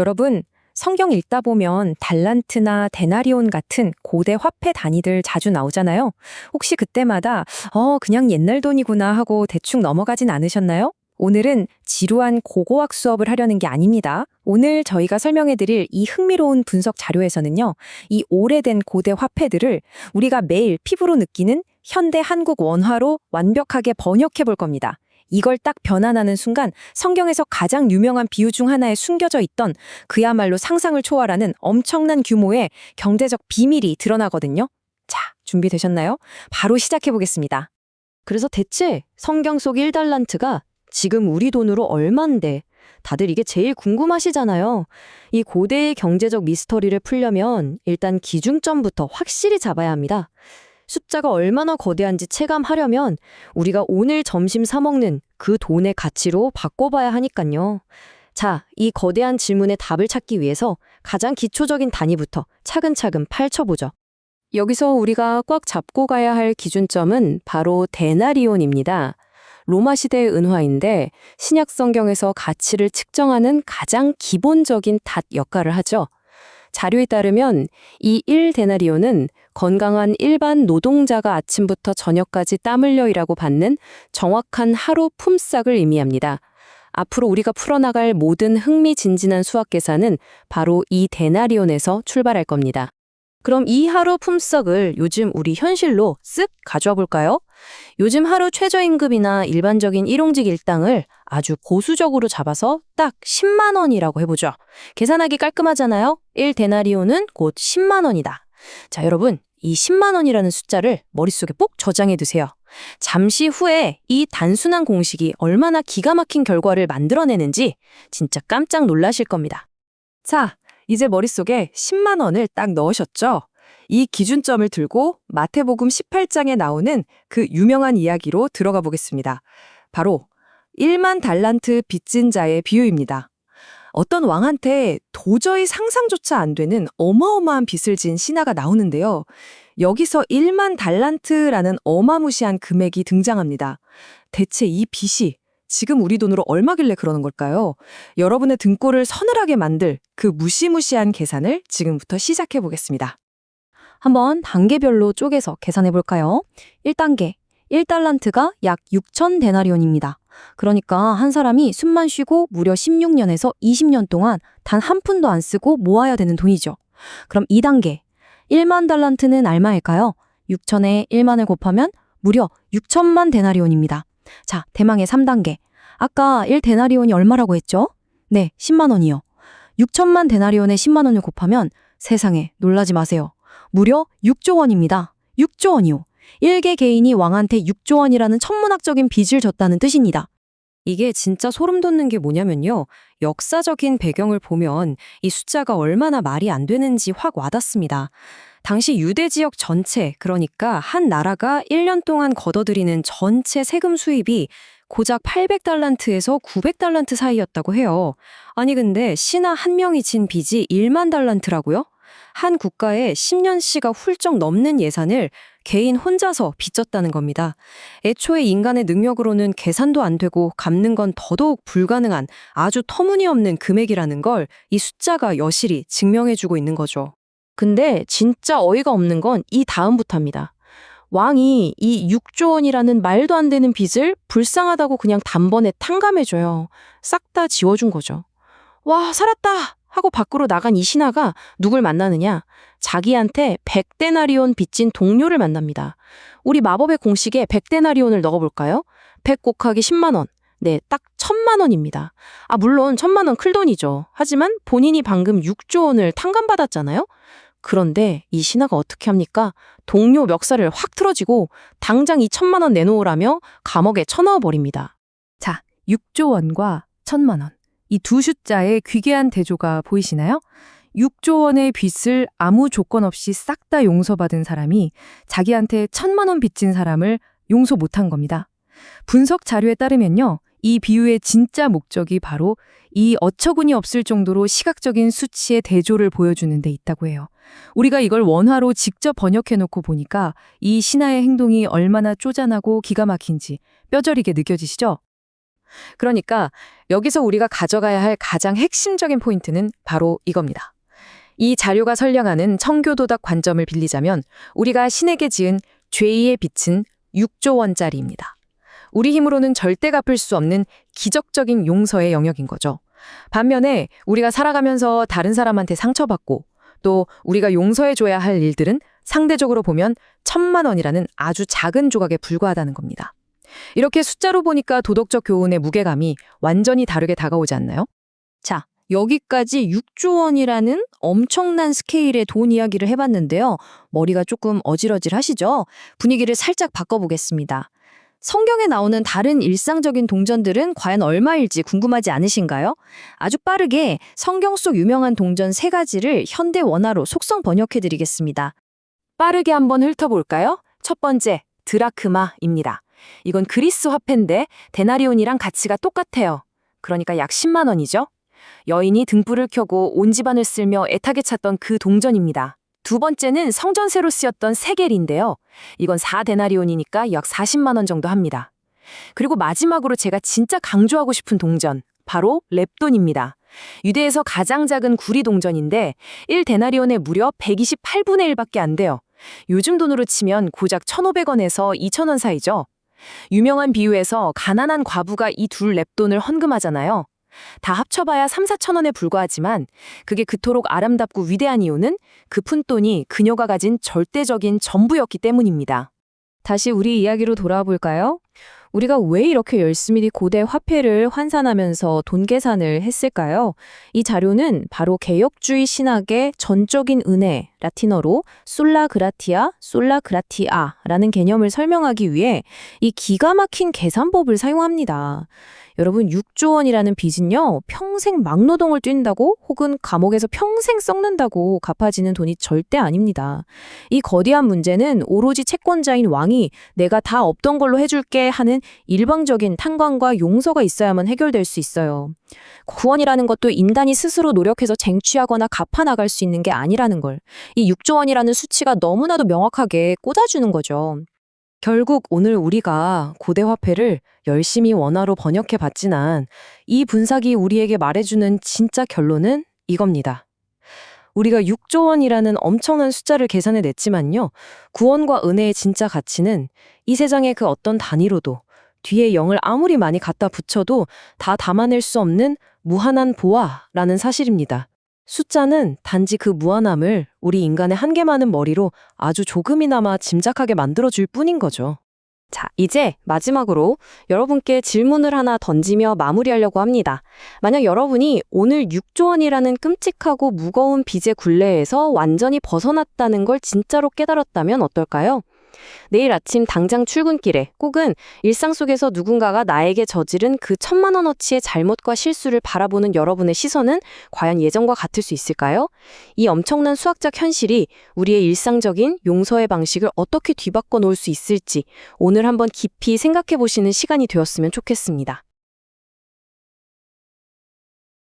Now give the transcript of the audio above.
여러분, 성경 읽다 보면 달란트나 데나리온 같은 고대 화폐 단위들 자주 나오잖아요. 혹시 그때마다 그냥 옛날 돈이구나 하고 대충 넘어가진 않으셨나요? 오늘은 지루한 고고학 수업을 하려는 게 아닙니다. 오늘 저희가 설명해드릴 이 흥미로운 분석 자료에서는요, 이 오래된 고대 화폐들을 우리가 매일 피부로 느끼는 현대 한국 원화로 완벽하게 번역해 볼 겁니다. 이걸 딱 변환하는 순간 성경에서 가장 유명한 비유 중 하나에 숨겨져 있던 그야말로 상상을 초월하는 엄청난 규모의 경제적 비밀이 드러나거든요. 자, 준비되셨나요? 바로 시작해 보겠습니다. 그래서 대체 성경 속 1달란트가 지금 우리 돈으로 얼만데? 다들 이게 제일 궁금하시잖아요. 이 고대의 경제적 미스터리를 풀려면 일단 기준점부터 확실히 잡아야 합니다. 숫자가 얼마나 거대한지 체감하려면 우리가 오늘 점심 사 먹는 그 돈의 가치로 바꿔봐야 하니깐요. 자, 이 거대한 질문의 답을 찾기 위해서 가장 기초적인 단위부터 차근차근 파헤쳐보죠. 여기서 우리가 꽉 잡고 가야 할 기준점은 바로 데나리온입니다. 로마 시대의 은화인데 신약 성경에서 가치를 측정하는 가장 기본적인 닷 역할을 하죠. 자료에 따르면 이 1데나리온은 건강한 일반 노동자가 아침부터 저녁까지 땀 흘려 일하고 받는 정확한 하루 품삯을 의미합니다. 앞으로 우리가 풀어나갈 모든 흥미진진한 수학 계산은 바로 이 데나리온에서 출발할 겁니다. 그럼 이 하루 품삯을 요즘 우리 현실로 쓱 가져와 볼까요? 요즘 하루 최저임금이나 일반적인 일용직 일당을 아주 보수적으로 잡아서 딱 10만 원이라고 해보죠. 계산하기 깔끔하잖아요? 1데나리온은 곧 10만 원이다. 자, 여러분, 이 10만 원이라는 숫자를 머릿속에 꼭 저장해 두세요. 잠시 후에 이 단순한 공식이 얼마나 기가 막힌 결과를 만들어내는지 진짜 깜짝 놀라실 겁니다. 자, 이제 머릿속에 10만 원을 딱 넣으셨죠? 이 기준점을 들고 마태복음 18장에 나오는 그 유명한 이야기로 들어가 보겠습니다. 바로 1만 달란트 빚진 자의 비유입니다. 어떤 왕한테 도저히 상상조차 안 되는 어마어마한 빚을 진 신하가 나오는데요. 여기서 1만 달란트라는 어마무시한 금액이 등장합니다. 대체 이 빚이 지금 우리 돈으로 얼마길래 그러는 걸까요? 여러분의 등골을 서늘하게 만들 그 무시무시한 계산을 지금부터 시작해 보겠습니다. 한번 단계별로 쪼개서 계산해 볼까요? 1단계, 1달란트가 약 6천 데나리온입니다. 그러니까 한 사람이 숨만 쉬고 무려 16년에서 20년 동안 단 한 푼도 안 쓰고 모아야 되는 돈이죠. 그럼 2단계, 1만 달란트는 얼마일까요? 6천에 1만을 곱하면 무려 6천만 데나리온입니다. 자, 대망의 3단계. 아까 1데나리온이 얼마라고 했죠? 네, 10만 원이요. 6천만 데나리온에 10만 원을 곱하면 세상에 놀라지 마세요. 무려 6조 원입니다. 6조 원이요. 1개 개인이 왕한테 6조 원이라는 천문학적인 빚을 졌다는 뜻입니다. 이게 진짜 소름 돋는 게 뭐냐면요. 역사적인 배경을 보면 이 숫자가 얼마나 말이 안 되는지 확 와닿습니다. 당시 유대 지역 전체, 그러니까 한 나라가 1년 동안 걷어들이는 전체 세금 수입이 고작 800달란트에서 900달란트 사이였다고 해요. 아니 근데 신하 한 명이 진 빚이 1만 달란트라고요? 한 국가에 10년씨가 훌쩍 넘는 예산을 개인 혼자서 빚졌다는 겁니다. 애초에 인간의 능력으로는 계산도 안 되고 갚는 건 더더욱 불가능한 아주 터무니없는 금액이라는 걸 이 숫자가 여실히 증명해주고 있는 거죠. 근데 진짜 어이가 없는 건 이 다음부터입니다. 왕이 이 6조 원이라는 말도 안 되는 빚을 불쌍하다고 그냥 단번에 탕감해줘요. 싹 다 지워준 거죠. 와, 살았다! 하고 밖으로 나간 이 신하가 누굴 만나느냐? 자기한테 100데나리온 빚진 동료를 만납니다. 우리 마법의 공식에 100데나리온을 넣어볼까요? 100 곱하기 10만 원. 네, 딱 1000만 원입니다. 아, 물론 1000만 원 클돈이죠. 하지만 본인이 방금 6조 원을 탕감받았잖아요? 그런데 이 신하가 어떻게 합니까? 동료 멱살을 확 틀어지고 당장 이 1000만 원 내놓으라며 감옥에 쳐넣어버립니다. 자, 6조 원과 1000만 원. 이 두 숫자의 귀괴한 대조가 보이시나요? 6조 원의 빚을 아무 조건 없이 싹 다 용서받은 사람이 자기한테 1000만 원 빚진 사람을 용서 못한 겁니다. 분석 자료에 따르면요. 이 비유의 진짜 목적이 바로 이 어처구니 없을 정도로 시각적인 수치의 대조를 보여주는 데 있다고 해요. 우리가 이걸 원화로 직접 번역해놓고 보니까 이 신하의 행동이 얼마나 쪼잔하고 기가 막힌지 뼈저리게 느껴지시죠? 그러니까 여기서 우리가 가져가야 할 가장 핵심적인 포인트는 바로 이겁니다. 이 자료가 설명하는 청교도덕 관점을 빌리자면 우리가 신에게 지은 죄의 빚은 6조 원짜리입니다. 우리 힘으로는 절대 갚을 수 없는 기적적인 용서의 영역인 거죠. 반면에 우리가 살아가면서 다른 사람한테 상처받고 또 우리가 용서해줘야 할 일들은 상대적으로 보면 1,000만 원이라는 아주 작은 조각에 불과하다는 겁니다. 이렇게 숫자로 보니까 도덕적 교훈의 무게감이 완전히 다르게 다가오지 않나요? 자, 여기까지 6조 원이라는 엄청난 스케일의 돈 이야기를 해봤는데요. 머리가 조금 어질어질하시죠? 분위기를 살짝 바꿔보겠습니다. 성경에 나오는 다른 일상적인 동전들은 과연 얼마일지 궁금하지 않으신가요? 아주 빠르게 성경 속 유명한 동전 3가지를 현대 원화로 속성 번역해드리겠습니다. 빠르게 한번 훑어볼까요? 첫 번째, 드라크마입니다. 이건 그리스 화폐인데 데나리온이랑 가치가 똑같아요. 그러니까 약 10만 원이죠. 여인이 등불을 켜고 온 집안을 쓸며 애타게 찾던 그 동전입니다. 두 번째는 성전세로 쓰였던 세겔인데요. 이건 4데나리온이니까 약 40만 원 정도 합니다. 그리고 마지막으로 제가 진짜 강조하고 싶은 동전, 바로 렙돈입니다. 유대에서 가장 작은 구리 동전인데 1데나리온에 무려 128분의 1밖에 안 돼요. 요즘 돈으로 치면 고작 1,500원에서 2,000원 사이죠. 유명한 비유에서 가난한 과부가 이 둘 렙돈을 헌금하잖아요. 다 합쳐봐야 3, 4천 원에 불과하지만 그게 그토록 아름답고 위대한 이유는 그 푼돈이 그녀가 가진 절대적인 전부였기 때문입니다. 다시 우리 이야기로 돌아와 볼까요? 우리가 왜 이렇게 열심히 고대 화폐를 환산하면서 돈 계산을 했을까요? 이 자료는 바로 개혁주의 신학의 전적인 은혜, 라틴어로 솔라 그라티아, 솔라 그라티아라는 개념을 설명하기 위해 이 기가 막힌 계산법을 사용합니다. 여러분, 6조 원이라는 빚은요, 평생 막노동을 뛴다고 혹은 감옥에서 평생 썩는다고 갚아지는 돈이 절대 아닙니다. 이 거대한 문제는 오로지 채권자인 왕이 내가 다 없던 걸로 해줄게 하는 일방적인 탕감과 용서가 있어야만 해결될 수 있어요. 구원이라는 것도 인간이 스스로 노력해서 쟁취하거나 갚아나갈 수 있는 게 아니라는 걸, 이 6조 원이라는 수치가 너무나도 명확하게 꽂아주는 거죠. 결국 오늘 우리가 고대 화폐를 열심히 원화로 번역해 봤지만 이 분석이 우리에게 말해주는 진짜 결론은 이겁니다. 우리가 6조 원이라는 엄청난 숫자를 계산해 냈지만요. 구원과 은혜의 진짜 가치는 이 세상의 그 어떤 단위로도 뒤에 0을 아무리 많이 갖다 붙여도 다 담아낼 수 없는 무한한 보화라는 사실입니다. 숫자는 단지 그 무한함을 우리 인간의 한계 많은 머리로 아주 조금이나마 짐작하게 만들어줄 뿐인 거죠. 자, 이제 마지막으로 여러분께 질문을 하나 던지며 마무리하려고 합니다. 만약 여러분이 오늘 6조 원이라는 끔찍하고 무거운 빚의 굴레에서 완전히 벗어났다는 걸 진짜로 깨달았다면 어떨까요? 내일 아침 당장 출근길에 혹은 일상 속에서 누군가가 나에게 저지른 그 1,000만 원어치의 잘못과 실수를 바라보는 여러분의 시선은 과연 예전과 같을 수 있을까요? 이 엄청난 수학적 현실이 우리의 일상적인 용서의 방식을 어떻게 뒤바꿔 놓을 수 있을지 오늘 한번 깊이 생각해 보시는 시간이 되었으면 좋겠습니다.